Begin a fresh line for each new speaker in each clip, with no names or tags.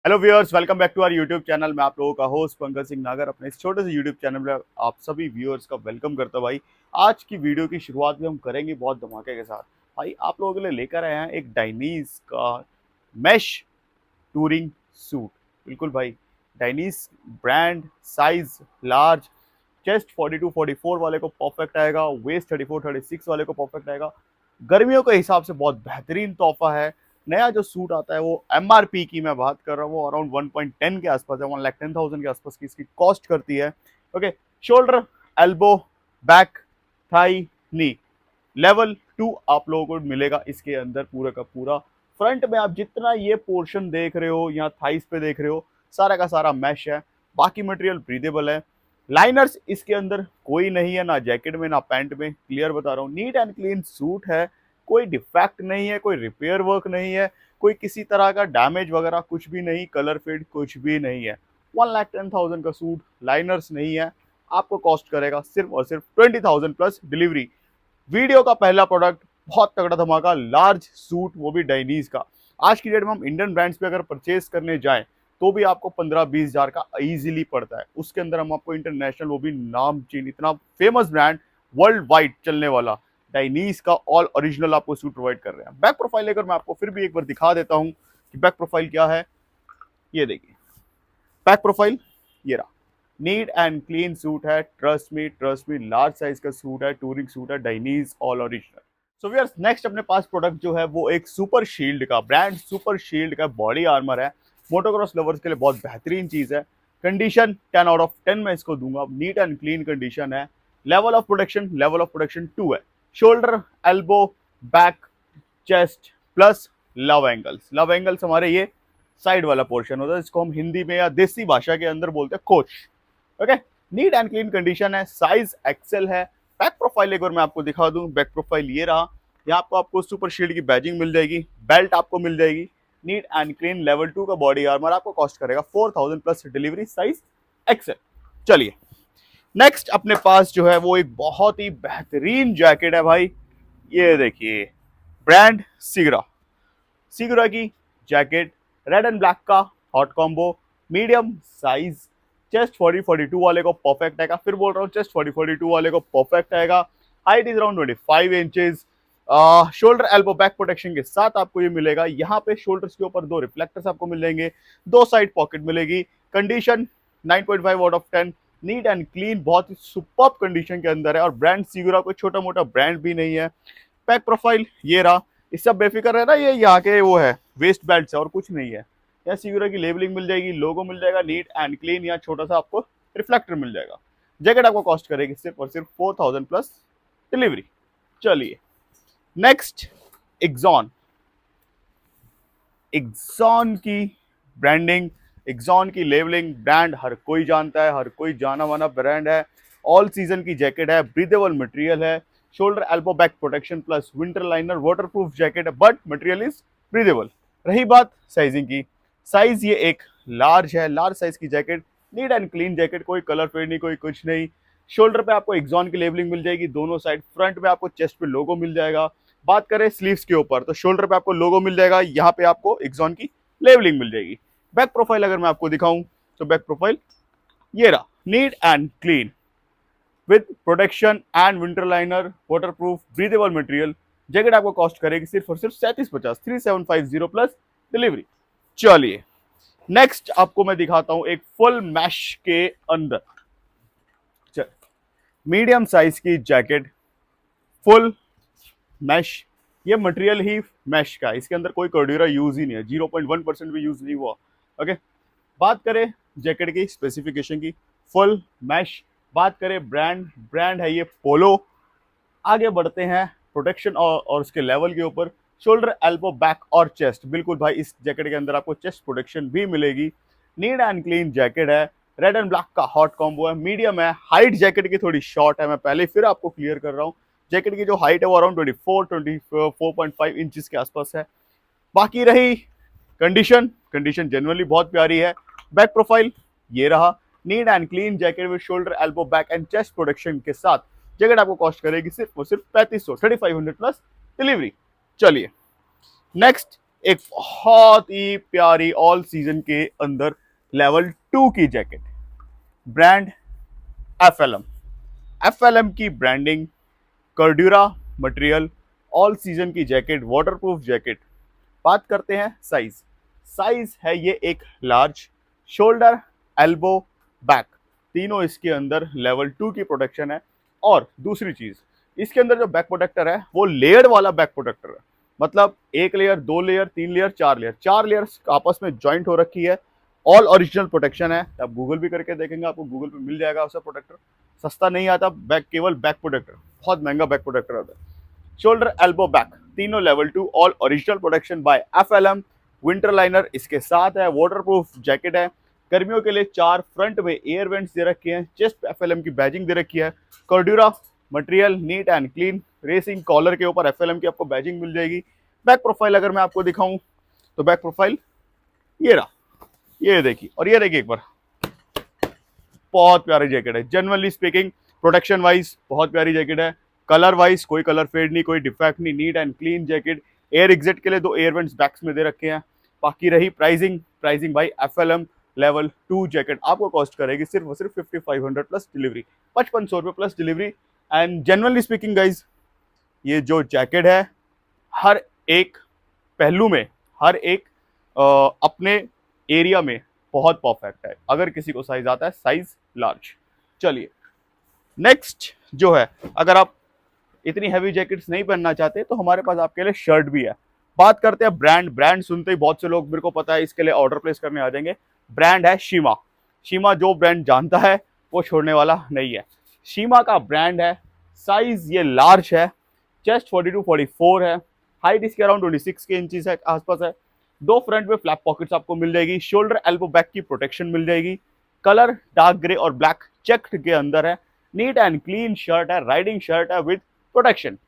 Hello viewers, welcome back to our YouTube channel. मैं आप लोगों का होस्ट पंकज सिंह नागर अपने इस छोटे से यूट्यूब चैनल में आप सभी व्यूअर्स का वेलकम करता हूं। भाई आज की वीडियो की शुरुआत भी हम करेंगे बहुत धमाके के साथ। भाई आप लोगों के लिए लेकर आए हैं एक डाइनीज का मैश टूरिंग सूट। बिल्कुल भाई, डाइनीज ब्रांड, साइज लार्ज, चेस्ट 42-44 वाले को परफेक्ट आएगा, वेस्ट 34-36 वाले को परफेक्ट आएगा। गर्मियों के हिसाब से बहुत बेहतरीन तोहफा है। नया जो सूट आता है वो एमआरपी की मैं बात कर रहा हूँ, वो अराउंड 1.10 के आसपास है, 1,10,000 के आसपास की इसकी कॉस्ट करती है। Okay, shoulder, elbow, back, thigh, knee, level 2 आप लोगों को मिलेगा इसके अंदर पूरा का पूरा। फ्रंट में आप जितना ये पोर्शन देख रहे हो, यहाँ थाइस पे देख रहे हो, सारा का सारा मैश है। बाकी मटेरियल ब्रीदेबल है। लाइनर्स इसके अंदर कोई नहीं है, ना जैकेट में ना पैंट में। क्लियर बता रहा हूँ, नीट एंड क्लीन सूट है। कोई डिफेक्ट नहीं है, कोई रिपेयर वर्क नहीं है, कोई किसी तरह का डैमेज वगैरह कुछ भी नहीं, कलर फेड कुछ भी नहीं है। 1,10,000 का सूट, लाइनर्स नहीं है, आपको कॉस्ट करेगा सिर्फ और सिर्फ 20,000 प्लस डिलीवरी। वीडियो का पहला प्रोडक्ट, बहुत तगड़ा धमाका, लार्ज सूट, वो भी डाइनीज का। आज की डेट में हम इंडियन ब्रांड्स पे अगर परचेज करने जाएं तो भी आपको 15-20 हजार का इजीली पड़ता है। उसके अंदर हम आपको इंटरनेशनल, वो भी नाम चीन, इतना फेमस ब्रांड, वर्ल्ड वाइड चलने वाला डाइनीज का ऑल ओरिजिनल आपको सूट प्रोवाइड कर रहे हैं। बैक प्रोफाइल लेकर मैं आपको फिर भी एक बार दिखा देता हूं कि बैक प्रोफाइल क्या है। ये देखिए बैक प्रोफाइल, ये रहा। नीट एंड क्लीन सूट है, ट्रस्ट मी, लार्ज साइज का सूट है, टूरिंग सूट है, Dainese all original. So viewers, next अपने पास प्रोडक्ट जो है वो एक सुपर शील्ड का ब्रांड, सुपर शील्ड का बॉडी आर्मर है। मोटोक्रॉस लवर्स के लिए बहुत बेहतरीन चीज है। कंडीशन 10 आउट ऑफ 10 मैं इसको दूंगा। नीट एंड क्लीन कंडीशन है। लेवल ऑफ प्रोडक्शन 2 है। Shoulder, elbow, back, chest plus love angles हमारे ये साइड वाला पोर्शन होता है, जिसको हम हिंदी में या देसी भाषा के अंदर बोलते हैं coach. Okay, neat and clean condition है, साइज एक्सेल है। बैक प्रोफाइल एक बार मैं आपको दिखा दूं। बैक प्रोफाइल ये रहा। यहाँ आपको सुपर शील्ड की बैजिंग मिल जाएगी, बेल्ट आपको मिल जाएगी। नीट एंड क्लीन लेवल 2 का बॉडी आर्मर आपको कॉस्ट करेगा 4,000 प्लस डिलीवरी, साइज एक्सेल। चलिए, नेक्स्ट अपने पास जो है वो एक बहुत ही बेहतरीन जैकेट है भाई। ये देखिए, ब्रांड सिगरा, सिगुरा की जैकेट, रेड एंड ब्लैक का hot combo, medium size, chest 40-42 वाले को परफेक्ट आएगा। फिर बोल रहा हूँ, चेस्ट 40-42 वाले को परफेक्ट आएगा। Height is around 25 inches. Shoulder elbow back protection के साथ आपको ये मिलेगा। यहाँ पे शोल्डर्स के ऊपर 2 रिफ्लेक्टर्स आपको मिल जाएंगे, 2 साइड पॉकेट मिलेगी। Condition 9.5 out of 10, NEET and clean, बहुत ही सुपर्ब कंडीशन के अंदर है। और ब्रांड सिगुरा कोई छोटा मोटा ब्रांड भी नहीं है। पैक प्रोफाइल ये रहा। इससे बेफिक्र है ना, ये यहाँ के वो है वेस्ट बेल्ट है और कुछ नहीं है। यहाँ सिगुरा की लेबलिंग मिल जाएगी, लोगो मिल जाएगा, नीट एंड क्लीन। यहाँ छोटा सा आपको रिफ्लेक्टर मिल जाएगा। जैकेट आपको कॉस्ट करेगी सिर्फ और सिर्फ 4,000 प्लस डिलीवरी। चलिए, नेक्स्ट एक्सॉन। एक्सॉन की ब्रांडिंग, एक्सॉन की लेबलिंग, ब्रांड हर कोई जानता है, हर कोई जाना माना ब्रांड है। ऑल सीजन की जैकेट है, ब्रीदेबल मटेरियल है। Shoulder elbow back protection plus winter liner, waterproof jacket है, बट मटेरियल इज ब्रीदेबल। रही बात साइजिंग की, साइज ये एक लार्ज है, लार्ज साइज की jacket, NEET and clean jacket, कोई कलर फेड नहीं, कोई कुछ नहीं। शोल्डर पे आपको एक्सॉन की लेबलिंग मिल जाएगी दोनों साइड। फ्रंट पे आपको चेस्ट पे लोगो मिल जाएगा। बात करें स्लीव्स के ऊपर, तो शोल्डर पे आपको लोगो मिल जाएगा, यहाँ पे आपको एक्सॉन की लेबलिंग मिल जाएगी। बैक प्रोफाइल अगर मैं आपको दिखाऊं तो बैक प्रोफाइल ये रहा, neat and clean with protection and winter liner, waterproof, breathable material. Jacket आपको कॉस्ट करेगी सिर्फ और सिर्फ 3750, 3750 प्लस डिलीवरी। चलिए, नेक्स्ट आपको मैं दिखाता हूं एक फुल मैश के अंदर मीडियम साइज की जैकेट, फुल मैश। ये मटेरियल ही मैश का है, इसके अंदर कोई कर्ड्यूरा यूज ही नहीं है, 0.1% भी यूज नहीं हुआ। ओके, बात करें जैकेट की स्पेसिफिकेशन की, फुल मैश। बात करें ब्रांड है ये पोलो। आगे बढ़ते हैं प्रोटेक्शन और उसके लेवल के ऊपर। शोल्डर, एल्बो, बैक और चेस्ट, बिल्कुल भाई इस जैकेट के अंदर आपको चेस्ट प्रोटेक्शन भी मिलेगी। नीट एंड क्लीन जैकेट है, रेड एंड ब्लैक का हॉट कॉम्बो है, मीडियम है। हाइट जैकेट की थोड़ी शॉर्ट है, मैं पहले फिर आपको क्लियर कर रहा हूँ। जैकेट की जो हाइट है वो अराउंड 24-24.5 इंचेस के आसपास है। बाकी रही कंडीशन जनरली बहुत प्यारी है। बैक प्रोफाइल ये रहा, neat and clean jacket with shoulder, elbow, back and chest protection के साथ। जैकेट आपको कॉस्ट करेगी सिर्फ और सिर्फ 3500, 3500 प्लस डिलीवरी। चलिए, नेक्स्ट एक बहुत ही प्यारी ऑल सीजन के अंदर लेवल 2 की जैकेट, ब्रांड एफएलएम। एफएलएम की branding, Cordura material, all season की जैकेट, वाटरप्रूफ जैकेट। बात करते हैं साइज। साइज है ये एक लार्ज, शोल्डर, एल्बो, बैक, तीनों इसके अंदर लेवल 2 की प्रोटेक्शन है। और दूसरी चीज, इसके अंदर जो बैक प्रोटेक्टर है वो लेयर्ड वाला बैक प्रोटेक्टर है। मतलब एक लेयर, दो लेयर, तीन लेयर, चार लेयर, चार लेयर्स आपस में ज्वाइंट हो रखी है। ऑल ओरिजिनल प्रोटेक्शन है। आप गूगल भी करके देखेंगे, आपको गूगल पे मिल जाएगा उसका प्रोटेक्टर। सस्ता नहीं आता बैक, केवल बैक प्रोटेक्टर, बहुत महंगा बैक प्रोटेक्टर आता है। शोल्डर, एल्बो, बैक, तीनों level 2 all original protection by FLM. Winter liner इसके साथ है, वाटरप्रूफ जैकेट है। गर्मियों के लिए चार फ्रंट में एयर वेंट्स दे रखे हैं, चेस्ट पे एफएलएम की बैजिंग दे रखी है। Cordura material, neat and clean, racing collar के ऊपर एफएलएम की आपको बैजिंग मिल जाएगी। बैक प्रोफाइल अगर मैं आपको दिखाऊं तो बैक प्रोफाइल ये रहा, ये देखिए, और ये देखिए एक बार, बहुत प्यारी जैकेट है। जनरली स्पीकिंग प्रोटेक्शन वाइज बहुत प्यारी जैकेट है। कलर वाइज कोई कलर फेड नहीं, कोई डिफेक्ट नहीं, NEET and clean jacket. Air exit के लिए दो एयर वेंट्स बैक्स में दे रखे हैं। बाकी रही प्राइसिंग, प्राइसिंग भाई एफएलएम लेवल 2 जैकेट आपको कॉस्ट करेगी सिर्फ और सिर्फ 5500 प्लस डिलीवरी, 5500 रुपये plus delivery. And generally speaking guys, ये जो जैकेट है हर एक पहलू में, हर एक अपने एरिया में बहुत परफेक्ट है। अगर किसी को साइज आता है, साइज लार्ज। चलिए नेक्स्ट जो है, अगर आप इतनी हैवी जैकेट्स नहीं पहनना चाहते तो हमारे पास आपके लिए शर्ट भी है। बात करते हैं ब्रांड। ब्रांड सुनते ही बहुत से लोग, मेरे को पता है, इसके लिए ऑर्डर प्लेस करने आ जाएंगे। ब्रांड है शीमा। शीमा जो ब्रांड जानता है वो छोड़ने वाला नहीं है। शीमा का ब्रांड है। साइज ये लार्ज है, चेस्ट 42-44 है, हाइट इसके अराउंड 26 के इंचज है आसपास है। दो फ्रंट में फ्लैप पॉकेट्स आपको मिल जाएगी। शोल्डर, एल्बो, बैक की प्रोटेक्शन मिल जाएगी। कलर डार्क ग्रे और ब्लैक चेक्ड के अंदर है। नीट एंड क्लीन शर्ट है, राइडिंग शर्ट है विद प्रोटेक्शन।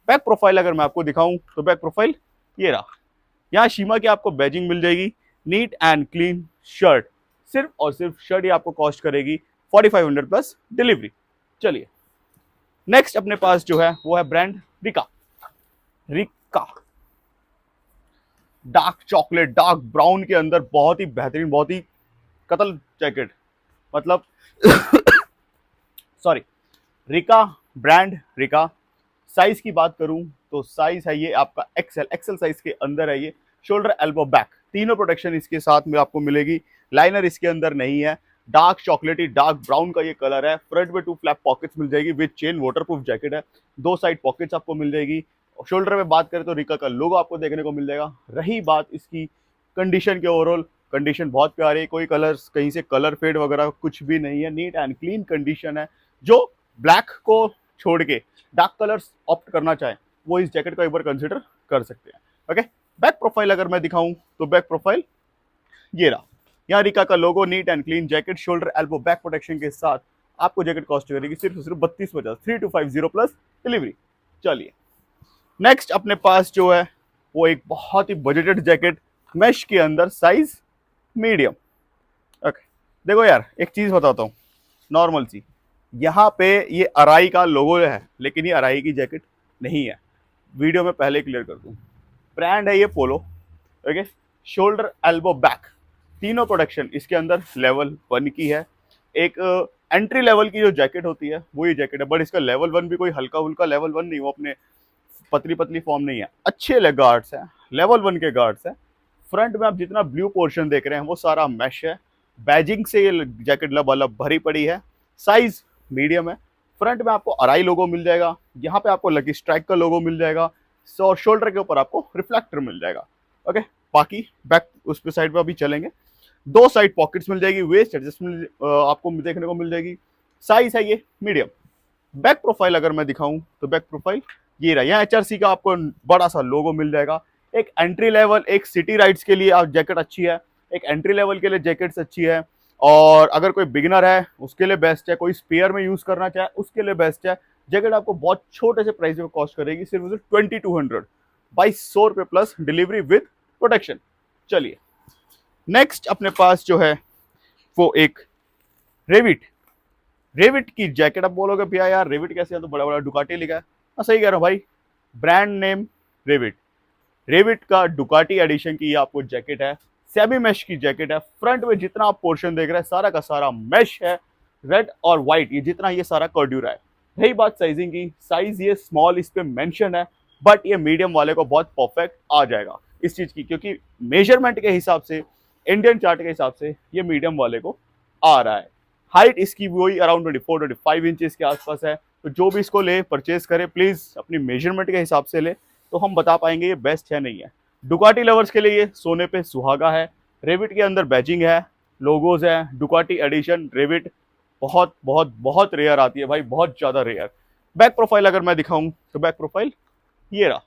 बैक प्रोफाइल अगर मैं आपको दिखाऊं तो बैक प्रोफाइल ये रहा। यहाँ शीमा की आपको बैजिंग मिल जाएगी। नीट एंड क्लीन शर्ट, सिर्फ और सिर्फ शर्ट ही आपको कॉस्ट करेगी 4500 प्लस डिलीवरी। चलिए नेक्स्ट अपने पास जो है वो है brand Rica. Rica dark chocolate, dark brown के अंदर बहुत ही बेहतरीन, बहुत ही कतल जैकेट, मतलब sorry, Rica brand Rica. Size की बात करूं तो साइज है ये आपका एक्सेल, एक्सेल साइज के अंदर है ये। शोल्डर, एल्बो, बैक, तीनों प्रोटेक्शन इसके साथ में आपको मिलेगी। लाइनर इसके अंदर नहीं है। डार्क चॉकलेटी, डार्क ब्राउन का ये कलर है। फ्रंट में 2 फ्लैप पॉकेट्स मिल जाएगी विद चेन, वाटरप्रूफ जैकेट है। 2 साइड पॉकेट्स आपको मिल जाएगी। शोल्डर में बात करें तो रिका का लोगो आपको देखने को मिल जाएगा। रही बात इसकी कंडीशन के, ओवरऑल कंडीशन बहुत प्यारी है। कोई कलर, कहीं से कलर फेड वगैरह कुछ भी नहीं है। नीट एंड क्लीन कंडीशन है। जो ब्लैक को छोड़ के डार्क कलर्स ऑप्ट करना चाहे वो इस जैकेट को एक बार कंसिडर कर सकते हैं। ओके, बैक प्रोफाइल अगर मैं दिखाऊं तो बैक प्रोफाइल ये रहा। यहाँ रिका का logo, neat and clean jacket, shoulder, elbow, back protection के साथ आपको जैकेट कॉस्ट करेगी सिर्फ 3250, 3250 प्लस डिलीवरी। चलिए नेक्स्ट अपने पास जो है वो एक बहुत ही बजटेड जैकेट, मैश के अंदर, साइज मीडियम। ओके, देखो यार एक चीज बताता हूँ नॉर्मल सी, यहाँ पे ये अराई का लोगो है लेकिन ये अराई की जैकेट नहीं है। वीडियो में पहले क्लियर कर दूँ, ब्रांड है ये पोलो। ओके, शोल्डर, एल्बो, बैक, तीनों प्रोडक्शन इसके अंदर लेवल 1 की है। एक एंट्री लेवल की जो जैकेट होती है वो ये जैकेट है, बट इसका लेवल 1 भी कोई हल्का हुल्का लेवल 1 नहीं, वो अपने पतली पतली फॉर्म नहीं है, अच्छे गार्ड्स हैं, लेवल 1 के गार्ड्स हैं। फ्रंट में आप जितना ब्लू पोर्शन देख रहे हैं वो सारा मैश है। बैजिंग से ये जैकेट लबालब भरी पड़ी है। साइज मीडियम है। फ्रंट में आपको अराई लोगो मिल जाएगा, यहाँ पे आपको लकी स्ट्राइक का लोगो मिल जाएगा, और शोल्डर के ऊपर आपको रिफ्लेक्टर मिल जाएगा। ओके, बाकी बैक उस पे साइड पे अभी चलेंगे। 2 साइड पॉकेट्स मिल जाएगी, वेस्ट एडजस्टमेंट आपको देखने को मिल जाएगी। साइज है ये मीडियम। बैक प्रोफाइल अगर मैं दिखाऊं तो बैक प्रोफाइल ये रहा। यहाँ एचआरसी का आपको बड़ा सा लोगो मिल जाएगा। एक एंट्री लेवल, एक सिटी राइड्स के लिए आप जैकेट अच्छी है, एक एंट्री लेवल के लिए जैकेट्स अच्छी है, और अगर कोई बिगिनर है उसके लिए बेस्ट है, कोई स्पेयर में यूज करना चाहे उसके लिए बेस्ट है। जैकेट आपको बहुत छोटे से प्राइस में कॉस्ट करेगी सिर्फ 2200, 2200 रुपये प्लस डिलीवरी विद प्रोटेक्शन। चलिए नेक्स्ट अपने पास जो है वो एक रेविट। रेविट की जैकेट। आप बोलोगे भैया यार रेविट कैसे है, तो बड़ा बड़ा डुकाटी लिखा है। हाँ सही कह रहा हूँ भाई, ब्रांड नेम रेविट। रेविट का डुकाटी एडिशन की ये आपको जैकेट है, सेमी मैश की जैकेट है। फ्रंट में जितना आप पोर्शन देख रहे हैं सारा का सारा मैश है, रेड और व्हाइट, ये जितना ये सारा कर्ड्यूरा है। रही बात साइजिंग की, साइज ये स्मॉल इस पे मेंशन है, बट ये मीडियम वाले को बहुत परफेक्ट आ जाएगा इस चीज की, क्योंकि मेजरमेंट के हिसाब से, इंडियन चार्ट के हिसाब से ये मीडियम वाले को आ रहा है। हाइट इसकी वही अराउंड 24-25 इंचेस के आसपास है। तो जो भी इसको ले, परचेज करे, प्लीज अपनी मेजरमेंट के हिसाब से ले, तो हम बता पाएंगे ये बेस्ट है नहीं है। डुकाटी लवर्स के लिए ये सोने पे सुहागा है। रेविट के अंदर बैजिंग है, लोगोज है, डुकाटी एडिशन रेविट बहुत बहुत बहुत रेयर आती है भाई, बहुत ज्यादा रेयर। बैक प्रोफाइल अगर मैं दिखाऊं तो बैक प्रोफाइल ये रहा,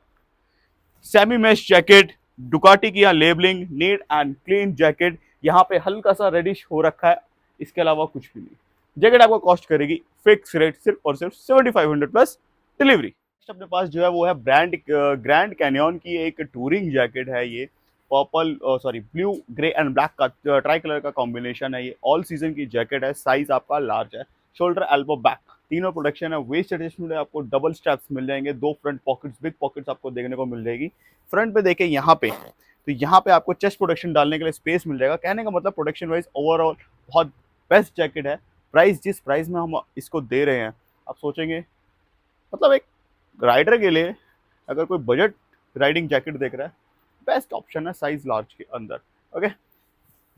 सेमी मैश जैकेट, डुकाटी की यहाँ labelling, NEET and clean jacket, यहाँ पे हल्का सा रेडिश हो रखा है, इसके अलावा कुछ भी नहीं। जैकेट आपको कॉस्ट करेगी फिक्स रेट सिर्फ और सिर्फ 7500 प्लस डिलीवरी। अपने पास जो है वो है ग्रैंड कैनियन की एक टूरिंग जैकेट है। ये purple sorry blue grey and black का ट्राई कलर का कॉम्बिनेशन है। ये ऑल सीजन की जैकेट है, साइज आपका लार्ज है, शोल्डर एल्बो बैक तीनों प्रोडक्शन है। वेस्ट एडजस्टमेंट आपको डबल स्ट्रैप्स मिल जाएंगे, 2 फ्रंट पॉकेट्स, बिग पॉकेट्स आपको देखने को मिल जाएगी। फ्रंट पे देखें यहाँ पे, तो यहाँ पे आपको चेस्ट प्रोडक्शन डालने के लिए स्पेस मिल जाएगा। कहने का मतलब प्रोडक्शन वाइज ओवरऑल बहुत बेस्ट जैकेट है। प्राइस जिस प्राइस में हम इसको दे रहे हैं, आप सोचेंगे मतलब एक राइडर के लिए अगर कोई बजट राइडिंग जैकेट देख रहा है, बेस्ट ऑप्शन है साइज लार्ज के अंदर। ओके,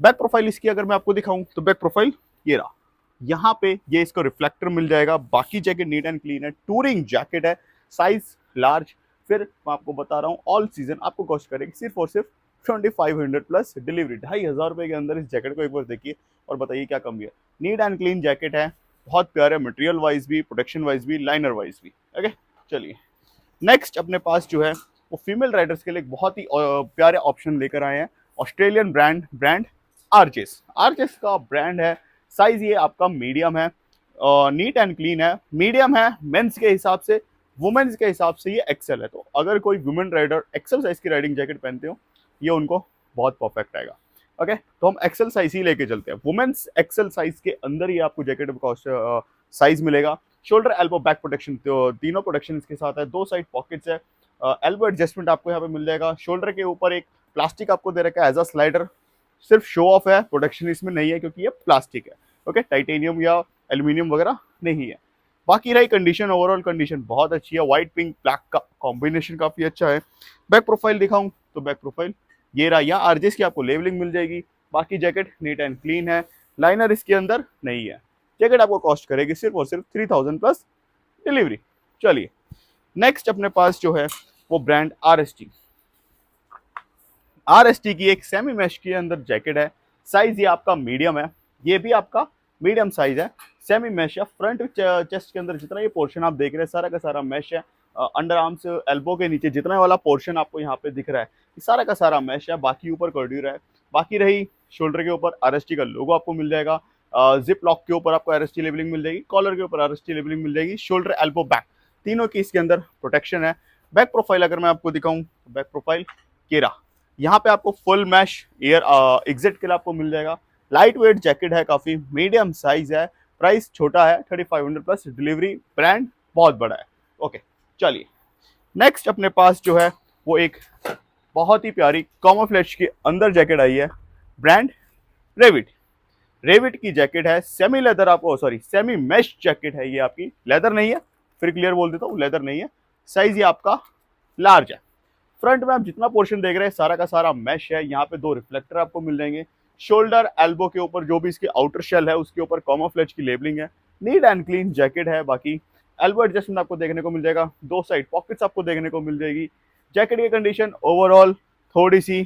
बैक प्रोफाइल इसकी अगर मैं आपको दिखाऊं तो बैक प्रोफाइल ये रहा, यहाँ पे ये इसको रिफ्लेक्टर मिल जाएगा। बाकी जैकेट नीट एंड क्लीन है, टूरिंग जैकेट है, साइज लार्ज। फिर मैं आपको बता रहा हूँ ऑल सीजन आपको कॉस्ट करेगी सिर्फ और सिर्फ 2500 प्लस डिलीवरी। 2500 रुपये के अंदर इस जैकेट को एक बार देखिए और बताइए क्या कमी है। नीट एंड क्लीन जैकेट है, बहुत प्यारे मटेरियल वाइज भी, प्रोटेक्शन वाइज भी, लाइनर वाइज भी। ओके चलिए, नेक्स्ट अपने पास जो है वो फीमेल राइडर्स के लिए एक बहुत ही प्यारे ऑप्शन लेकर आए हैं। ऑस्ट्रेलियन ब्रांड आरजेस का ब्रांड है। साइज ये आपका मीडियम है, नीट एंड क्लीन है, मीडियम है मेंस के हिसाब से, वुमेन्स के हिसाब से ये एक्सेल है। तो अगर कोई वुमेन राइडर एक्सेल साइज की राइडिंग जैकेट पहनते हो, ये उनको बहुत परफेक्ट आएगा। ओके, तो हम एक्सेल साइज ही लेके चलते हैं। वुमेन्स एक्सेल साइज के अंदर ही आपको जैकेट का साइज मिलेगा। शोल्डर एल्बो बैक प्रोटेक्शन, तो तीनों प्रोटेक्शन इसके साथ है। 2 साइड पॉकेट्स है, एल्बो एडजस्टमेंट आपको यहाँ पे मिल जाएगा। शोल्डर के ऊपर एक प्लास्टिक आपको दे रखा है एज अ स्लाइडर, सिर्फ शो ऑफ है, प्रोटेक्शन इसमें नहीं है क्योंकि ये प्लास्टिक है। ओके, टाइटेनियम या एल्यूमिनियम वगैरह नहीं है। बाकी रही कंडीशन, ओवरऑल कंडीशन बहुत अच्छी है। व्हाइट पिंक ब्लैक का कॉम्बिनेशन काफी अच्छा है। बैक प्रोफाइल दिखाऊं तो बैक प्रोफाइल ये रहा, यहाँ आरजेस की आपको लेवलिंग मिल जाएगी। बाकी जैकेट नीट एंड क्लीन है, लाइनर इसके अंदर नहीं है। जैकेट आपको कॉस्ट करेगी सिर्फ और सिर्फ 3000 प्लस डिलीवरी। चलिए, नेक्स्ट अपने पास जो है वो ब्रांड आरएसटी की एक सेमी मैश के अंदर जैकेट है। साइज ये आपका मीडियम है, ये भी आपका मीडियम साइज है। सेमी मैश है, फ्रंट चेस्ट के अंदर जितना ये पोर्शन आप देख रहे हैं सारा का सारा मैश है। अंडर आर्म्स एल्बो के नीचे जितना वाला पोर्शन आपको यहाँ पे दिख रहा है, ये सारा का सारा मैश है। बाकी ऊपर कर्ड्यूर है। बाकी रही शोल्डर के ऊपर आरएसटी का लोगो आपको मिल जाएगा। जिप लॉक के ऊपर आपको आरएसटी लेबलिंग मिल जाएगी, कॉलर के ऊपर आरएसटी लेबलिंग मिल जाएगी। शोल्डर एल्बो बैक तीनों की इसके अंदर प्रोटेक्शन है। बैक प्रोफाइल अगर मैं आपको दिखाऊं तो बैक प्रोफाइल केरा, यहाँ पे आपको फुल मैश एयर एग्जिट के लिए आपको मिल जाएगा। लाइट वेट जैकेट है, काफी मीडियम साइज है, प्राइस छोटा है, 3500 प्लस डिलीवरी, ब्रांड बहुत बड़ा है। ओके चलिए, नेक्स्ट अपने पास जो है वो एक बहुत ही प्यारी कॉमोफ्लेज के अंदर जैकेट आई है। ब्रांड रेविट की जैकेट है, सेमी लेदर आपको सेमी मैश जैकेट है। ये आपकी लेदर नहीं है, फिर क्लियर बोल देता हूँ, लेदर नहीं है। साइज ये आपका लार्ज है। फ्रंट में आप जितना पोर्शन देख रहे हैं सारा का सारा मैश है। यहाँ पे 2 रिफ्लेक्टर आपको मिल जाएंगे। शोल्डर एल्बो के ऊपर जो भी इसके आउटर शेल है उसके ऊपर कॉमोफ्लेज की लेबलिंग है। नीट एंड क्लीन जैकेट है। बाकी एल्बो एडजस्टमेंट आपको देखने को मिल जाएगा, 2 साइड पॉकेट्स आपको देखने को मिल जाएगी। जैकेट की कंडीशन ओवरऑल थोड़ी सी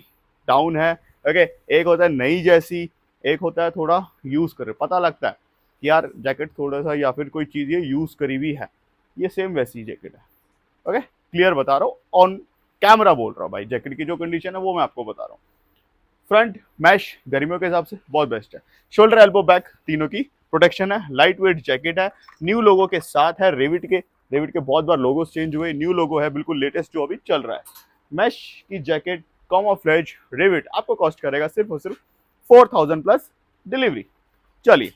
डाउन है। ओके, एक होता है नई जैसी, एक होता है थोड़ा यूज करे, पता लगता है कि यार जैकेट थोड़ा सा या फिर कोई चीज ये यूज करी हुई है। ये सेम वैसी जैकेट है। ओके, क्लियर बता रहा हूँ, ऑन कैमरा बोल रहा हूँ भाई। जैकेट की जो कंडीशन है वो मैं आपको बता रहा हूँ। फ्रंट मैश गर्मियों के हिसाब से बहुत बेस्ट है। शोल्डर एल्बो बैक तीनों की प्रोटेक्शन है। लाइट वेट जैकेट है, न्यू लोगो के साथ है। रेविट के बहुत बार लोगो चेंज हुए, न्यू लोगो है बिल्कुल लेटेस्ट जो अभी चल रहा है। मैश की जैकेट कॉमोफ्लेज रेविट आपको कॉस्ट करेगा सिर्फ और सिर्फ 4000 प्लस डिलीवरी। चलिए,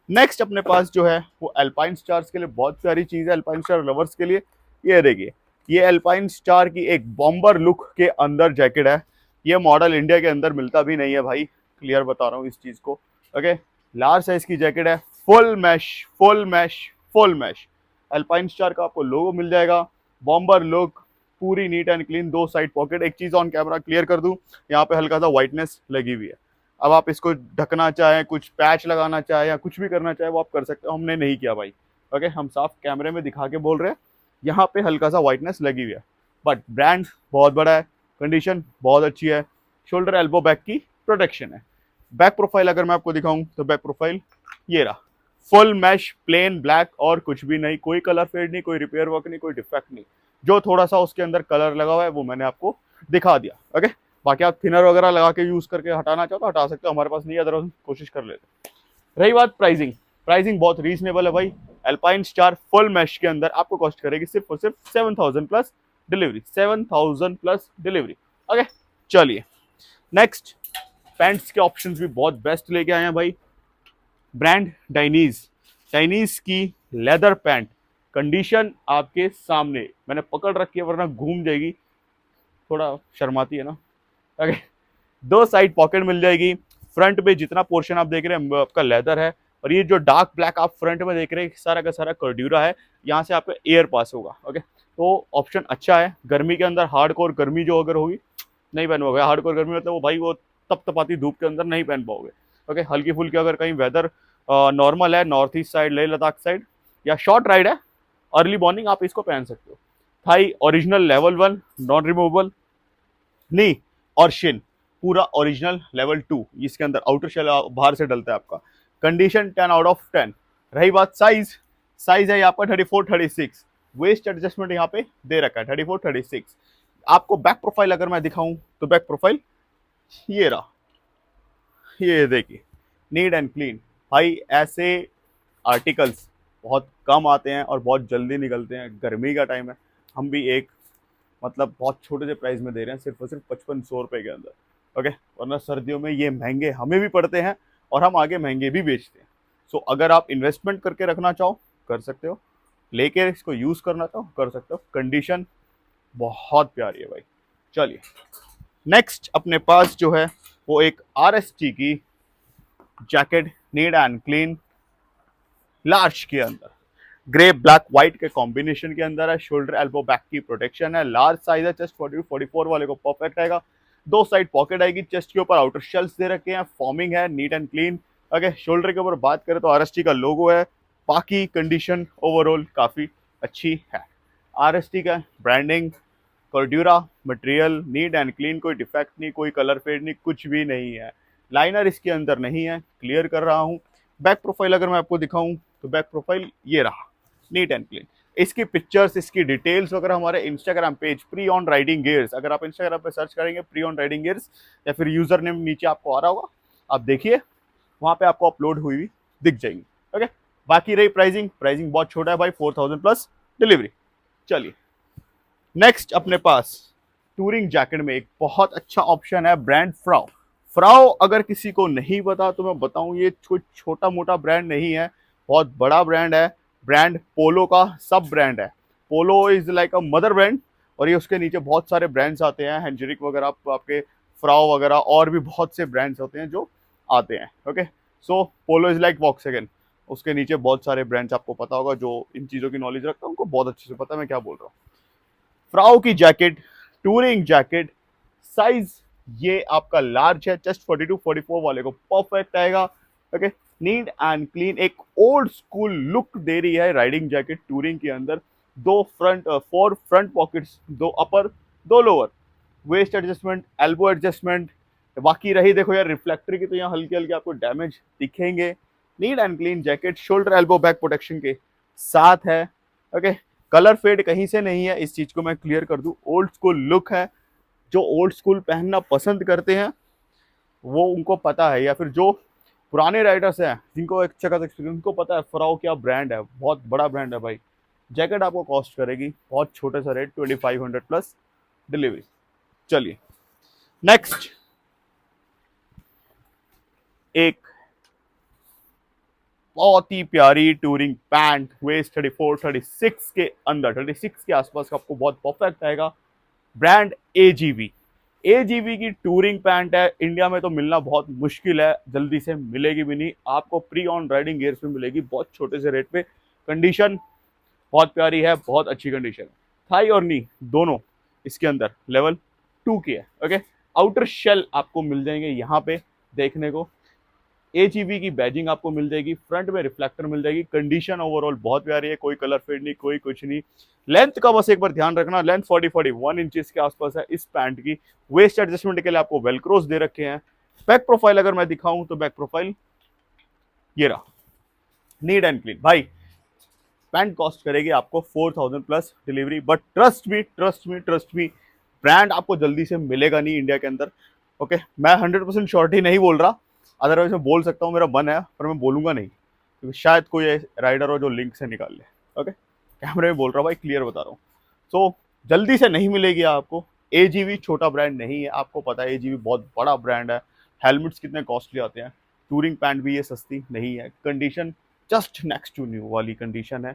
नेक्स्ट अपने पास जो है वो अल्पाइन स्टार्स के लिए बहुत प्यारी चीज है। अल्पाइन स्टार लवर्स के लिए ये देखिए, ये अल्पाइन स्टार की एक बॉम्बर लुक के अंदर जैकेट है। ये मॉडल इंडिया के अंदर मिलता भी नहीं है भाई, क्लियर बता रहा हूँ इस चीज को। ओके, लार्ज साइज की जैकेट है, full mesh, full mesh, full mesh. Alpine Star का आपको लोगो मिल जाएगा, बॉम्बर लुक, पूरी नीट एंड क्लीन, दो साइड पॉकेट। एक चीज ऑन कैमरा क्लियर कर दूं, यहाँ पे हल्का सा व्हाइटनेस लगी हुई है। अब आप इसको ढकना चाहें, कुछ पैच लगाना चाहे या कुछ भी करना चाहे वो आप कर सकते हो, हमने नहीं किया भाई। ओके, हम साफ कैमरे में दिखा के बोल रहे हैं, यहाँ पे हल्का सा व्हाइटनेस लगी हुई है, बट ब्रांड बहुत बड़ा है, कंडीशन बहुत अच्छी है, शोल्डर एल्बो बैक की प्रोटेक्शन है। बैक प्रोफाइल अगर मैं आपको दिखाऊं तो बैक प्रोफाइल ये रहा, फुल मैश, प्लेन ब्लैक और कुछ भी नहीं, कोई कलर फेड नहीं, कोई रिपेयर वर्क नहीं, कोई डिफेक्ट नहीं। जो थोड़ा सा उसके अंदर कलर लगा हुआ है वो मैंने आपको दिखा दिया। ओके, बाकी आप थिनर वगैरह लगा के यूज करके हटाना चाहो तो हटा सकते हो, हमारे पास नहीं है, अदरवाइज कोशिश कर लेते। रही बात प्राइसिंग, प्राइसिंग बहुत रीजनेबल है भाई। अल्पाइन स्टार फुल मैश के अंदर आपको कॉस्ट करेगी सिर्फ और सिर्फ 7000 plus delivery, 7000 plus delivery. Okay, चलिए नेक्स्ट, पैंट्स के ऑप्शंस भी बहुत बेस्ट लेके आए हैं भाई। ब्रांड डाइनीज, चाइनीज की लेदर पैंट, कंडीशन आपके सामने, मैंने पकड़ रखी है वरना घूम जाएगी, थोड़ा शर्माती है ना। ओके, दो साइड पॉकेट मिल जाएगी, फ्रंट पे जितना पोर्शन आप देख रहे हैं आपका लेदर है, और ये जो डार्क ब्लैक आप फ्रंट में देख रहे हैं सारा का सारा कर्ड्यूरा है, यहाँ से आपका एयर पास होगा। ओके, तो ऑप्शन अच्छा है। गर्मी के अंदर हार्ड कोर गर्मी जो अगर होगी नहीं पहन पाओगे, हार्ड कोर गर्मी मतलब वो भाई वो तपतपाती धूप के अंदर नहीं पहन पाओगे। ओके, हल्की फुल्की अगर कहीं वेदर नॉर्मल है, north east side, Leh Ladakh side, या शॉर्ट राइड है, अर्ली मॉर्निंग आप इसको पहन सकते हो। Thigh original level 1 non removable, knee और शिन पूरा ओरिजिनल लेवल 2, इसके अंदर आउटर शेल बाहर से डलता है आपका। Condition 10 out of 10। रही बात साइज, साइज है आपका 34-36, वेस्ट एडजस्टमेंट यहाँ पे दे रखा है 34-36। आपको बैक प्रोफाइल अगर मैं दिखाऊं तो बैक प्रोफाइल ये रहा, ये देखिए, नीट एंड क्लीन। भाई ऐसे आर्टिकल्स बहुत कम आते हैं और बहुत जल्दी निकलते हैं, गर्मी का टाइम है, हम भी एक मतलब बहुत छोटे से प्राइस में दे रहे हैं, सिर्फ और सिर्फ 5500 रुपए के अंदर। ओके, वरना सर्दियों में ये महंगे हमें भी पड़ते हैं और हम आगे महंगे भी बेचते हैं। सो अगर आप इन्वेस्टमेंट करके रखना चाहो कर सकते हो, लेके इसको यूज करना चाहो कर सकते हो, कंडीशन बहुत प्यारी है भाई। चलिए नेक्स्ट अपने पास जो है वो एक RST की jacket, NEET and clean, large के अंदर, ग्रे ब्लैक व्हाइट के कॉम्बिनेशन के अंदर है, शोल्डर एल्बो बैक की प्रोटेक्शन है, लार्ज साइज है, चेस्ट 40-44 वाले को परफेक्ट आएगा, दो साइड पॉकेट आएगी, चेस्ट के ऊपर आउटर शेल्स दे रखे हैं, फॉर्मिंग है, NEET and clean. Okay, shoulder के ऊपर बात करें तो RST का लोगो है, बाकी कंडीशन ओवरऑल काफी अच्छी है। RST का branding, Cordura material, neat and clean, कोई डिफेक्ट नहीं, कोई कलर फेड नहीं, कुछ भी नहीं है। लाइनर इसके अंदर नहीं है, क्लियर कर रहा हूँ। बैक प्रोफाइल अगर मैं आपको दिखाऊं तो बैक प्रोफाइल ये रहा, नीट एंड क्लीन। इसकी पिक्चर्स, इसकी डिटेल्स वगैरह हमारे Instagram page pre on riding gears, अगर आप इंस्टाग्राम पे सर्च करेंगे प्री ऑन राइडिंग गियर्स या फिर यूजर नेम नीचे आपको आ रहा होगा, आप देखिए वहां पे आपको अपलोड हुई हुई दिख जाएगी। ओके, बाकी रही प्राइसिंग, प्राइसिंग बहुत छोटा है भाई, 4000 प्लस डिलीवरी। चलिए नेक्स्ट अपने पास टूरिंग जैकेट में एक बहुत अच्छा ऑप्शन है, ब्रांड फ्राउ। फ्राउ अगर किसी को नहीं पता तो मैं बताऊं, ये कोई छोटा मोटा ब्रांड नहीं है, बहुत बड़ा ब्रांड है। ब्रांड पोलो का सब ब्रांड है, Polo is like a mother brand, और ये उसके नीचे बहुत सारे ब्रांड्स आते हैं, हेंजरिक वगैरह, आपके फ्राउ वगैरह और भी बहुत से ब्रांड्स होते हैं जो आते हैं। Okay, so polo is like Volkswagen, उसके नीचे बहुत सारे ब्रांड्स आपको पता होगा, जो इन चीज़ों की नॉलेज रखता है उनको बहुत अच्छे से पता है मैं क्या बोल रहा हूँ। फ्राउ की जैकेट, टूरिंग जैकेट, साइज ये आपका लार्ज है, चेस्ट 42-44 वाले को परफेक्ट आएगा। ओके, नीट एंड क्लीन, एक ओल्ड स्कूल लुक दे रही है राइडिंग जैकेट टूरिंग के अंदर। दो front, 4 front pockets, 2 upper 2 lower, waist adjustment, elbow adjustment. बाकी रही देखो यार रिफ्लेक्टर की, तो यहाँ हल्के हल्के आपको डैमेज दिखेंगे। NEET and clean jacket, shoulder elbow back protection के साथ है। ओके, कलर फेड कहीं से नहीं है, इस चीज को मैं क्लियर कर दूं, ओल्ड स्कूल लुक है। जो ओल्ड स्कूल पहनना पसंद करते हैं वो उनको पता है, या फिर जो पुराने राइडर्स हैं जिनको एक अच्छा खासा एक्सपीरियंस, उनको पता है फ्राउ क्या ब्रांड है, बहुत बड़ा ब्रांड है भाई। जैकेट आपको कॉस्ट करेगी बहुत छोटे सा रेट, 2500 प्लस डिलीवरी। चलिए नेक्स्ट एक बहुत ही प्यारी टूरिंग पैंट, वेस्ट 34-36 के अंदर, 36 के आसपास का आपको बहुत परफेक्ट आएगा। Brand AGV. एजीवी की टूरिंग पैंट है, इंडिया में तो मिलना बहुत मुश्किल है, जल्दी से मिलेगी भी नहीं आपको। प्री ऑन राइडिंग गियर्स में मिलेगी बहुत छोटे से रेट पे। कंडीशन बहुत प्यारी है, बहुत अच्छी कंडीशन है। थाई और नी दोनों इसके अंदर लेवल 2 की है। ओके, आउटर शेल आपको मिल जाएंगे यहाँ पे देखने को। एजीवी की बैजिंग आपको मिल जाएगी, फ्रंट में रिफ्लेक्टर मिल जाएगी। कंडीशन ओवरऑल बहुत प्यारी है, कोई कलर फेड नहीं, कोई कुछ नहीं। लेंथ का बस एक बार ध्यान रखना, लेंथ 40-41 इंचेस के आसपास है इस पैंट की। वेस्ट एडजस्टमेंट के लिए आपको वेलक्रोस दे रखे हैं। बैक प्रोफाइल अगर मैं दिखाऊं तो बैक प्रोफाइल ये रहा, नीट एंड क्लीन। भाई पैंट कॉस्ट करेगी आपको 4000 plus delivery, but trust me brand आपको जल्दी से मिलेगा नहीं इंडिया के अंदर। ओके, मैं 100% श्योरिटी नहीं बोल रहा, अदरवाइज मैं बोल सकता हूँ, मेरा मन है, पर मैं बोलूंगा नहीं क्योंकि शायद कोई राइडर हो जो लिंक से निकाल ले। ओके, कैमरे में बोल रहा हूँ भाई, क्लियर बता रहा हूँ। सो जल्दी से नहीं मिलेगी आपको। एजीवी छोटा ब्रांड नहीं है, आपको पता है एजीवी बहुत बड़ा ब्रांड है। हेलमेट्स कितने कॉस्टली आते हैं, टूरिंग पैंट भी ये सस्ती नहीं है। Condition just next to new वाली कंडीशन है।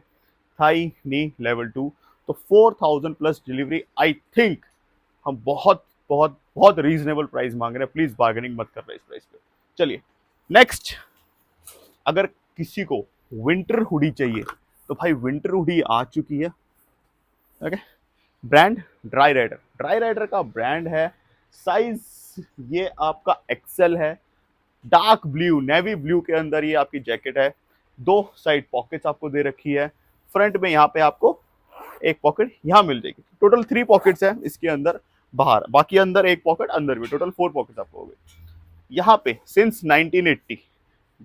थाई नी लेवल 2, तो 4000 प्लस डिलीवरी। आई थिंक हम बहुत बहुत बहुत रीजनेबल प्राइस मांग रहे हैं, प्लीज बार्गेनिंग मत कर रहे इस प्राइस पे। चलिए नेक्स्ट, अगर किसी को विंटर हुडी चाहिए तो भाई विंटर हुडी आ चुकी है। Okay, brand dry rider, dry rider का ब्रांड है। साइज ये आपका एक्सेल है। डार्क ब्लू, नेवी ब्लू के अंदर ये आपकी जैकेट है। दो साइड पॉकेट्स आपको दे रखी है। फ्रंट में यहाँ पे आपको एक पॉकेट यहाँ मिल जाएगी। टोटल 3 पॉकेट्स है इसके अंदर, बाहर बाकी अंदर एक पॉकेट, अंदर भी टोटल 4 पॉकेट्स आपको हो गए। यहाँ पे सिंस 1980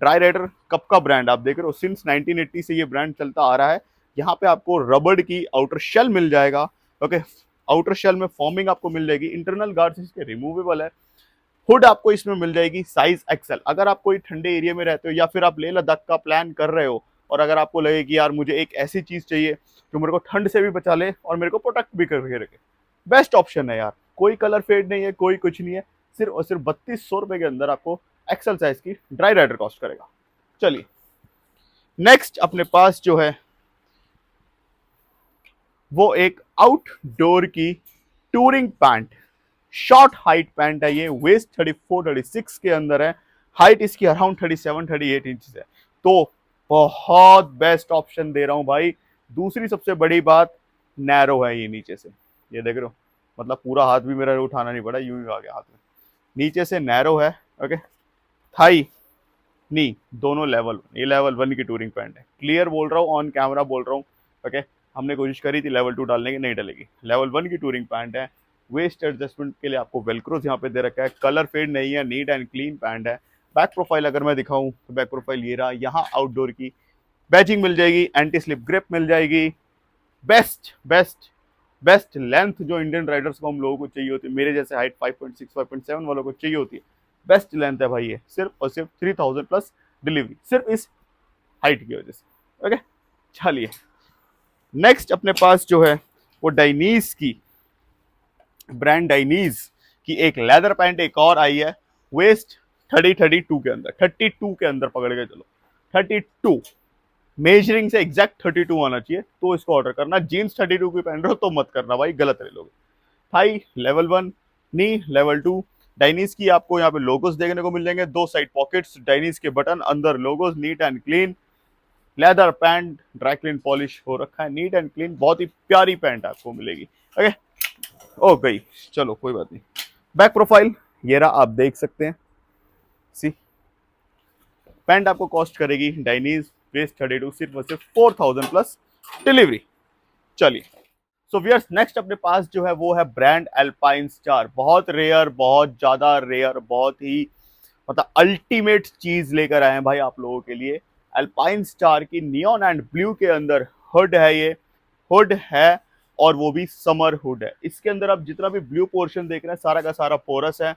ड्राई राइडर कब का ब्रांड आप देख रहे हो, सिंस 1980 से ये ब्रांड चलता आ रहा है। यहाँ पे आपको रबड़ की आउटर शेल मिल जाएगा। ओके, आउटर शेल में फॉर्मिंग आपको मिल जाएगी। इंटरनल गार्ड्स इसके रिमूवेबल है। हुड आपको इसमें मिल जाएगी साइज एक्सेल। अगर आप कोई ठंडे एरिया में रहते हो या फिर आप लेह लद्दाख का प्लान कर रहे हो और अगर आपको लगे कि यार मुझे एक ऐसी चीज चाहिए जो मेरे को ठंड से भी बचा ले और मेरे को प्रोटेक्ट भी करके रखे, बेस्ट ऑप्शन है यार। कोई कलर फेड नहीं है, कोई कुछ नहीं है, सिर्फ और सिर्फ 3200 रुपए के अंदर आपको एक्सेल साइज की ड्राई राइडर कॉस्ट करेगा। चलिए नेक्स्ट अपने पास जो है वो एक आउटडोर की touring pant, short height pant है ये। वेस्ट 34-36 के अंदर है। हाइट इसकी अराउंड 37-38 इंच है। तो बहुत बेस्ट ऑप्शन दे रहा हूं भाई। दूसरी सबसे बड़ी बात, नैरो है ये नीचे से, ये देख रहे हो, मतलब पूरा हाथ भी मेरा उठाना नहीं पड़ा, यूं ही आ गया हाथ में। नीचे से नैरो है। ओके, थाई नी दोनों लेवल 1, ये लेवल 1 की टूरिंग पैंट है। क्लियर बोल रहा हूँ, ऑन कैमरा बोल रहा हूँ। ओके, हमने कोशिश करी थी लेवल 2 डालने की, नहीं डलेगी। लेवल 1 की टूरिंग पैंट है। वेस्ट एडजस्टमेंट के लिए आपको वेलक्रोस यहाँ पे दे रखा है। कलर फेड नहीं है, नीट एंड क्लीन पैंट है। बैक प्रोफाइल अगर मैं दिखाऊं तो बैक प्रोफाइल ये रहा। यहाँ आउटडोर की बैजिंग मिल जाएगी, एंटी स्लिप ग्रिप मिल जाएगी। बेस्ट बेस्ट बेस्ट लेंथ जो इंडियन राइडर्स को हम लोगों को चाहिए होती है, मेरे जैसे हाइट 5.6 5.7 वालों को चाहिए होती है, बेस्ट लेंथ है भाई ये। सिर्फ और सिर्फ 3000 प्लस डिलीवरी, सिर्फ इस हाइट की वजह से। ओके, चलिए नेक्स्ट अपने पास जो है वो डाइनीज की, ब्रांड डाइनीज की एक लेदर पैंट एक और आई है। वेस्ट 32 के अंदर, 32 के अंदर पकड़ के चलो, 32 मेजरिंग से एग्जैक्ट 32 आना चाहिए तो इसको ऑर्डर करना। जीन्स 32 की पहन रहे हो तो मत करना भाई, गलत रहे लोगे। थाई लेवल 1, नी लेवल 2। डाइनीज की आपको यहाँ पे लोगोस देखने को मिल जाएंगे। दो साइड पॉकेट्स, डाइनीज के बटन, अंदर logos, NEET and clean. Leather pant, dry clean polish हो रखा है, नीट एंड क्लीन, बहुत ही प्यारी पैंट आपको मिलेगी। ओके, ओ गई, चलो कोई बात नहीं। बैक प्रोफाइल ये रहा, आप देख सकते हैं। सी पैंट आपको कॉस्ट करेगी डाइनीज वेस्ट 32 सिर्फ और सिर्फ 4000 प्लस डिलीवरी। चलिए सो वियर्स, नेक्स्ट अपने पास जो है वो है ब्रांड अल्पाइन स्टार। बहुत रेयर, बहुत ज्यादा रेयर, बहुत ही मतलब अल्टीमेट चीज लेकर आए हैं भाई आप लोगों के लिए। अल्पाइन स्टार की नियॉन एंड ब्लू के अंदर हुड है। ये हुड है और वो भी समर हुड है। इसके अंदर आप जितना भी ब्लू पोर्शन देख रहे हैं सारा का सारा पोरस है।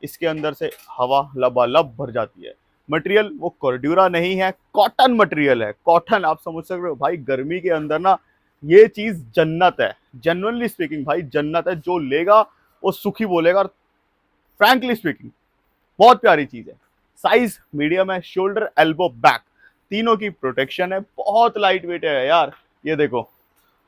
इसके अंदर से हवा लबालब भर जाती है। मटेरियल वो कॉर्ड्यूरा नहीं है, कॉटन मटेरियल है। कॉटन आप समझ सकते हो भाई, गर्मी के अंदर ना ये चीज जन्नत है। जेन्युइनली स्पीकिंग भाई जन्नत है, जो लेगा वो सुखी बोलेगा। फ्रैंकली स्पीकिंग बहुत प्यारी चीज है। साइज मीडियम है, शोल्डर एल्बो बैक तीनों की प्रोटेक्शन है, बहुत लाइट वेट है यार। ये देखो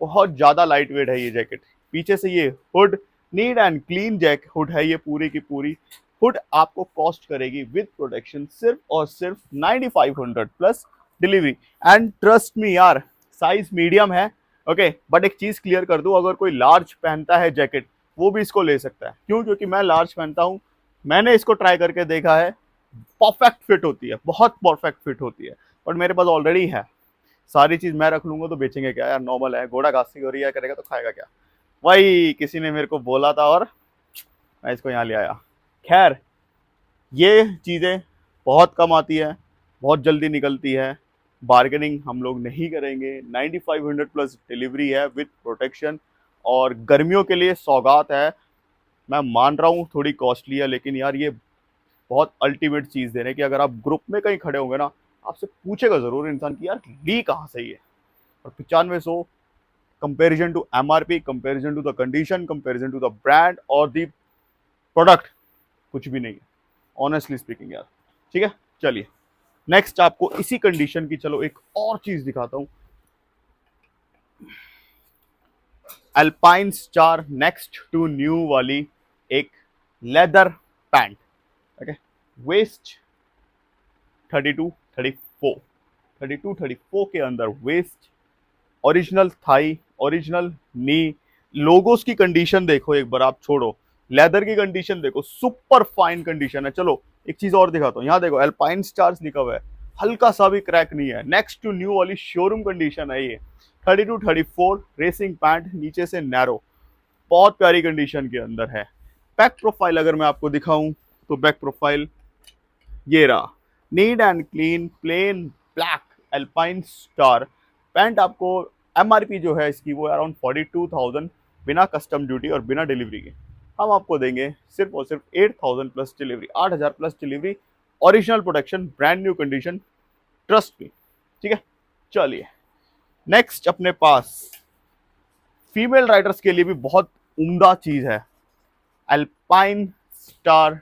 बहुत ज्यादा लाइट वेट है ये जैकेट। पीछे से ये hood, neat and clean jack hood है ये पूरी की पूरी। हुड आपको कॉस्ट करेगी विद प्रोटेक्शन सिर्फ और सिर्फ 9500 plus delivery. And trust me यार, साइज मीडियम है, ओके। बट एक चीज क्लियर कर दूं, अगर कोई लार्ज पहनता है जैकेट वो भी इसको ले सकता है। क्यों? क्योंकि मैं लार्ज पहनता हूं, मैंने इसको ट्राई करके देखा है, परफेक्ट फिट होती है, बहुत परफेक्ट फिट होती है। बट मेरे पास ऑलरेडी है, सारी चीज मैं रख लूंगा तो बेचेंगे क्या यार, नॉर्मल है, घोड़ा घास की हो रही है करेगा तो खाएगा क्या। वही किसी ने मेरे को बोला था और मैं इसको यहाँ ले आया। खैर, ये चीज़ें बहुत कम आती है, बहुत जल्दी निकलती है, बार्गेनिंग हम लोग नहीं करेंगे। 9500 प्लस डिलीवरी है विद प्रोटेक्शन, और गर्मियों के लिए सौगात है। मैं मान रहा हूँ थोड़ी कॉस्टली है, लेकिन यार ये बहुत अल्टीमेट चीज़ दे रहे हैं कि अगर आप ग्रुप में कहीं खड़े होंगे ना, आपसे पूछेगा ज़रूर इंसान कि यार ली कहाँ से ये। और 9500 comparison to MRP, comparison to the condition, comparison to the brand और द प्रोडक्ट, कुछ भी नहीं है ऑनेस्टली स्पीकिंग यार। ठीक है, चलिए नेक्स्ट आपको इसी कंडीशन की चलो एक और चीज दिखाता हूं। Alpine Star next to new वाली एक लेदर पैंट, ओके। वेस्ट 32 34 के अंदर वेस्ट, ओरिजिनल थाई, ओरिजिनल नी। लोगोस की कंडीशन देखो एक बार, आप छोड़ो लेदर की कंडीशन देखो, सुपर फाइन कंडीशन है। चलो एक चीज और दिखाता हूँ, यहाँ देखो अल्पाइन स्टार्स लिखा हुआ है, हल्का सा भी क्रैक नहीं है। नेक्स्ट टू न्यू वाली शोरूम कंडीशन है ये। 32 34 रेसिंग पैंट, नीचे से नैरो, बहुत प्यारी कंडीशन के अंदर है। बैक प्रोफाइल अगर मैं आपको दिखाऊं तो बैक प्रोफाइल ये रहा, neat and clean plain black alpine star pant. आपको एमआरपी जो है इसकी वो अराउंड 42,000 बिना कस्टम ड्यूटी और बिना डिलीवरी के। हम आपको देंगे सिर्फ और सिर्फ 8,000 plus delivery, 8,000 plus delivery, original production, brand new condition, trust me. ठीक है, चलिए नेक्स्ट अपने पास फीमेल राइडर्स के लिए भी बहुत उम्दा चीज है, अल्पाइन स्टार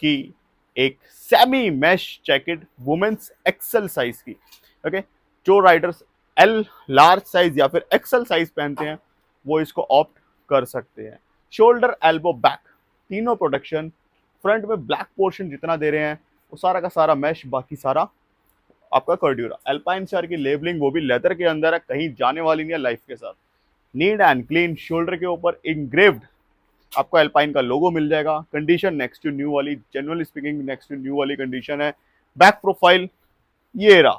की एक semi mesh jacket women's XL size की, ओके। जो राइडर्स एल लार्ज साइज या फिर एक्सेल साइज पहनते हैं वो इसको ऑप्ट कर सकते हैं। शोल्डर, एल्बो, बैक, तीनों प्रोटेक्शन। फ्रंट में ब्लैक पोर्शन जितना दे रहे हैं वो सारा का सारा मैश, बाकी सारा आपका कर्ड्यूरा। अल्पाइन स्टार की लेबलिंग वो भी लेदर के अंदर है, कहीं जाने वाली नहीं है लाइफ के साथ। नीट एंड क्लीन, शोल्डर के ऊपर इंग्रेव्ड आपको अल्पाइन का लोगो मिल जाएगा। कंडीशन नेक्स्ट टू न्यू वाली, generally speaking next to new वाली कंडीशन है। बैक प्रोफाइल ये रहा,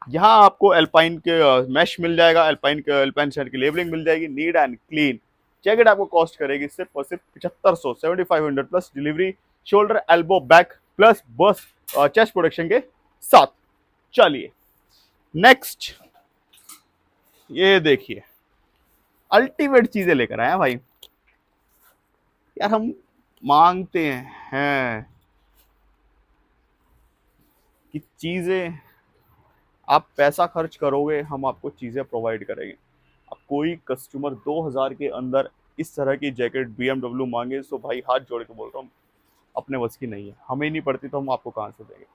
यहाँ आपको अल्पाइन के मैश मिल जाएगा, अल्पाइन शहर की लेबलिंग मिल जाएगी, नीट एंड क्लीन। जैकेट आपको कॉस्ट करेगी सिर्फ और सिर्फ 7500, 7500 plus delivery, shoulder, elbow, back plus बस चेस्ट प्रोटेक्शन के साथ। चलिए नेक्स्ट ये देखिए, अल्टीमेट चीजें लेकर आए हैं भाई यार। हम मांगते हैं कि चीजें, आप पैसा खर्च करोगे हम आपको चीजें प्रोवाइड करेंगे। अब कोई कस्टमर 2000 के अंदर इस तरह की जैकेट BMW मांगे तो भाई हाथ जोड़ के बोल रहा हूँ अपने बस की नहीं है, हमें नहीं पड़ती तो हम आपको कहाँ से देंगे।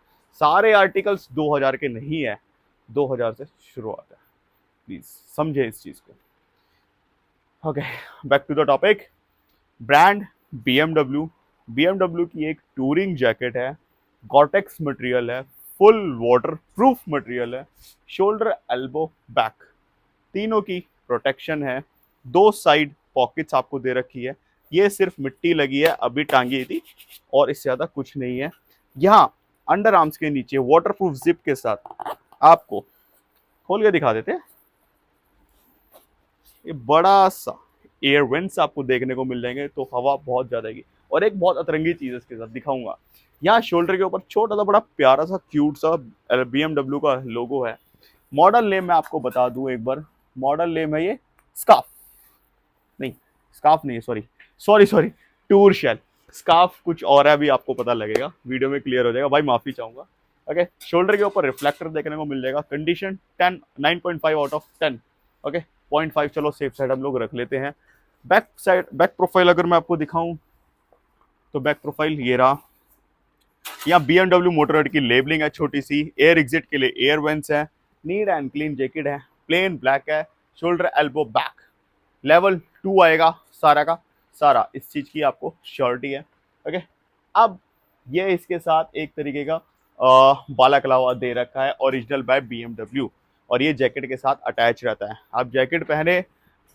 सारे आर्टिकल्स 2000 के नहीं है, 2000 से शुरुआत है, प्लीज समझे इस चीज को। Okay, back to the topic. Brand BMW की एक टूरिंग जैकेट है, गॉटेक्स मटेरियल है, फुल वाटर प्रूफ मटेरियल है, शोल्डर, एल्बो, बैक, तीनों की प्रोटेक्शन है। 2 साइड पॉकेट्स आपको दे रखी है, ये सिर्फ मिट्टी लगी है अभी टांगी थी और इससे ज्यादा कुछ नहीं है। यहाँ अंडर आर्म्स के नीचे वाटरप्रूफ जिप के साथ आपको खोल के दिखा देते हैं, ये बड़ा सा एयर वेंट्स आपको देखने को मिल जाएंगे, तो हवा बहुत ज्यादा आएगी। और एक बहुत अतरंगी चीज इसके साथ दिखाऊंगा, यहाँ शोल्डर के ऊपर छोटा सा बड़ा प्यारा सा क्यूट सा BMW का लोगो है। मॉडल नेम मैं आपको बता दूं एक बार, मॉडल नेम है ये स्कार्फ, नहीं स्कार्फ नहीं है, सॉरी टूर शेल। स्कार्फ कुछ और है, अभी आपको पता लगेगा, वीडियो में क्लियर हो जाएगा भाई, माफी चाहूंगा। ओके, शोल्डर के ऊपर रिफ्लेक्टर देखने को मिल जाएगा, कंडीशन 10 9.5 आउट ऑफ 10, ओके 0.5 चलो सेफ साइड हम लोग रख लेते हैं। बैक साइड, बैक प्रोफाइल अगर मैं आपको दिखाऊं तो बैक प्रोफाइल ये रहा, यहाँ BMW मोटरराइड की लेबलिंग है छोटी सी, एयर एग्जिट के लिए एयर वेंट्स है, नीट एंड क्लीन जैकेट है, प्लेन ब्लैक है, शोल्डर एल्बो बैक, लेवल 2 आएगा सारा का सारा, इस चीज की आपको श्योरिटी है। ओके, अब ये इसके साथ एक तरीके का बालाकलावा दे रखा है ओरिजिनल बाय BMW, और ये जैकेट के साथ अटैच रहता है। आप जैकेट पहने,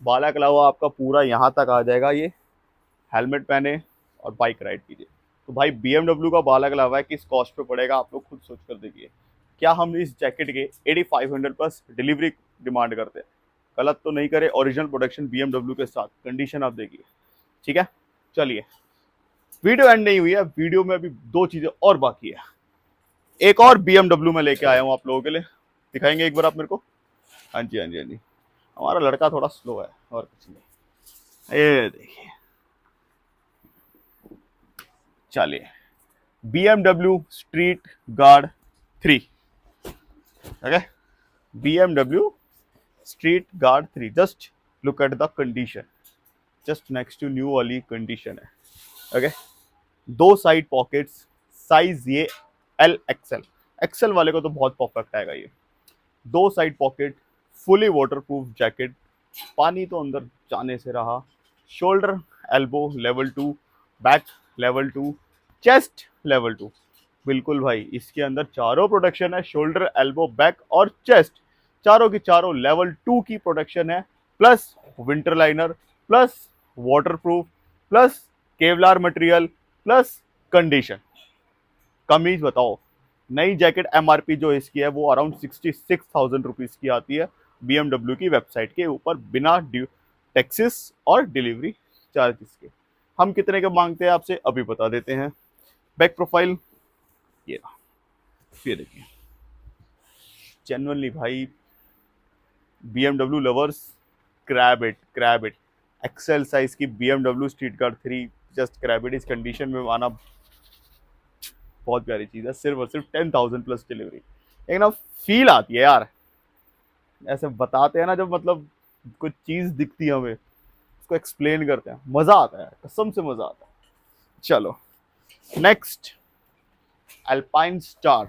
बालाकलावा आपका पूरा यहाँ तक आ जाएगा, ये हेलमेट पहने और बाइक राइड कीजिए। तो भाई BMW का बालाकलावा है, किस कॉस्ट पे पड़ेगा आप लोग खुद सोच कर देखिए। क्या हम इस जैकेट के 8500 प्लस डिलीवरी डिमांड करते हैं? गलत तो नहीं करे, ओरिजिनल प्रोडक्शन BMW के साथ, कंडीशन आप देखिए। ठीक है, चलिए, वीडियो एंड नहीं हुई है, वीडियो में अभी दो चीजें और बाकी है। एक और BMW में लेके आया हूँ आप लोगों के लिए, दिखाएंगे एक बार आप मेरे को? हाँ जी हाँ जी हाँ जी, हमारा लड़का थोड़ा स्लो है और कुछ नहीं। ये देखिए, चलिए, BMW street guard 3। Okay, BMW street guard 3, just look at the condition, just next to new वाली कंडीशन है। ओके, दो साइड पॉकेट्स, साइज ये L XL, एक्सेल वाले को तो बहुत परफेक्ट आएगा ये। दो side pocket, fully waterproof jacket, पानी तो अंदर जाने से रहा, shoulder elbow level 2, back level 2, chest level 2। बिल्कुल भाई, इसके अंदर चारों प्रोडक्शन है, शोल्डर एल्बो बैक और चेस्ट, चारों की चारों लेवल 2 की प्रोडक्शन है, plus winter liner, plus waterproof, plus Kevlar material, plus condition. कमीज बताओ, नई जैकेट MRP जो इसकी है वो अराउंड 66,000 रुपीज की आती है BMW की वेबसाइट के ऊपर, बिना टैक्सेस और डिलीवरी चार्जेस के। हम कितने के मांगते हैं आपसे अभी बता देते हैं। बैक प्रोफाइल ये रहा, ये देखिए, जेन्युइनली भाई BMW lovers, crab it Excel size की BMW street guard 3, just crab it. इस कंडीशन में आना बहुत प्यारी चीज है, सिर्फ और सिर्फ 10,000 प्लस डिलीवरी। एक ना फील आती है यार, ऐसे बताते हैं ना जब मतलब कुछ चीज दिखती है हमें, उसको एक्सप्लेन करते हैं, मजा आता है, कसम से मजा आता है। चलो next, alpine star.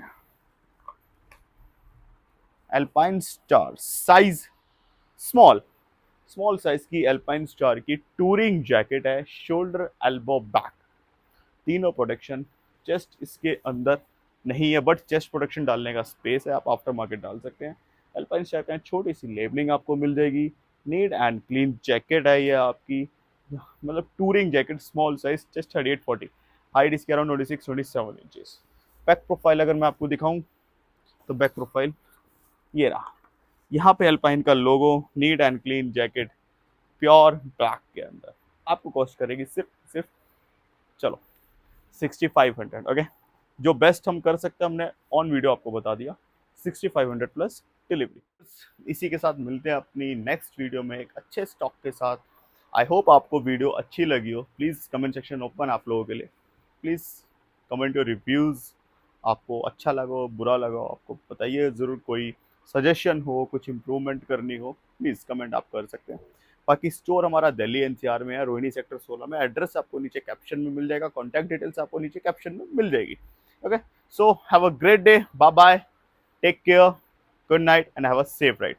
Alpine star size small, small size की अल्पाइन स्टार की टूरिंग जैकेट है, शोल्डर एल्बो बैक, तीनों प्रोडक्शन। चेस्ट इसके अंदर नहीं है, बट चेस्ट प्रोडक्शन डालने का स्पेस है, आप आफ्टर मार्केट डाल सकते हैं। अल्पाइन स्टार का छोटी सी लेबलिंग आपको मिल जाएगी, नीट एंड क्लीन जैकेट है ये आपकी, मतलब touring jacket, small size, chest 38-40, height इसके अराउंड 26-27 इंचेस। बैक प्रोफाइल अगर मैं आपको दिखाऊं तो बैक प्रोफाइल ये रहा, यहाँ पे अल्पाइन का logo, neat and clean jacket, pure black के अंदर। आपको कॉस्ट करेगी सिर्फ सिर्फ चलो 6500। ओके, जो बेस्ट हम कर सकते हैं हमने ऑन वीडियो आपको बता दिया, 6500 प्लस डिलीवरी। इसी के साथ मिलते हैं अपनी नेक्स्ट वीडियो में एक अच्छे स्टॉक के साथ। आई होप आपको वीडियो अच्छी लगी हो। प्लीज़ कमेंट सेक्शन ओपन आप लोगों के लिए, प्लीज़ कमेंट योर रिव्यूज़, आपको अच्छा लगा हो बुरा लगा हो आपको बताइए ज़रूर। कोई सजेशन हो, कुछ इम्प्रूवमेंट करनी हो, प्लीज़ कमेंट आप कर सकते हैं। बाकी स्टोर हमारा दिल्ली NCR में है, रोहिणी सेक्टर 16 में। एड्रेस आपको नीचे कैप्शन में मिल जाएगा, कॉन्टैक्ट डिटेल्स आपको नीचे कैप्शन में मिल जाएगी। Okay, so have a great day, bye bye, take care, good night and have a safe ride.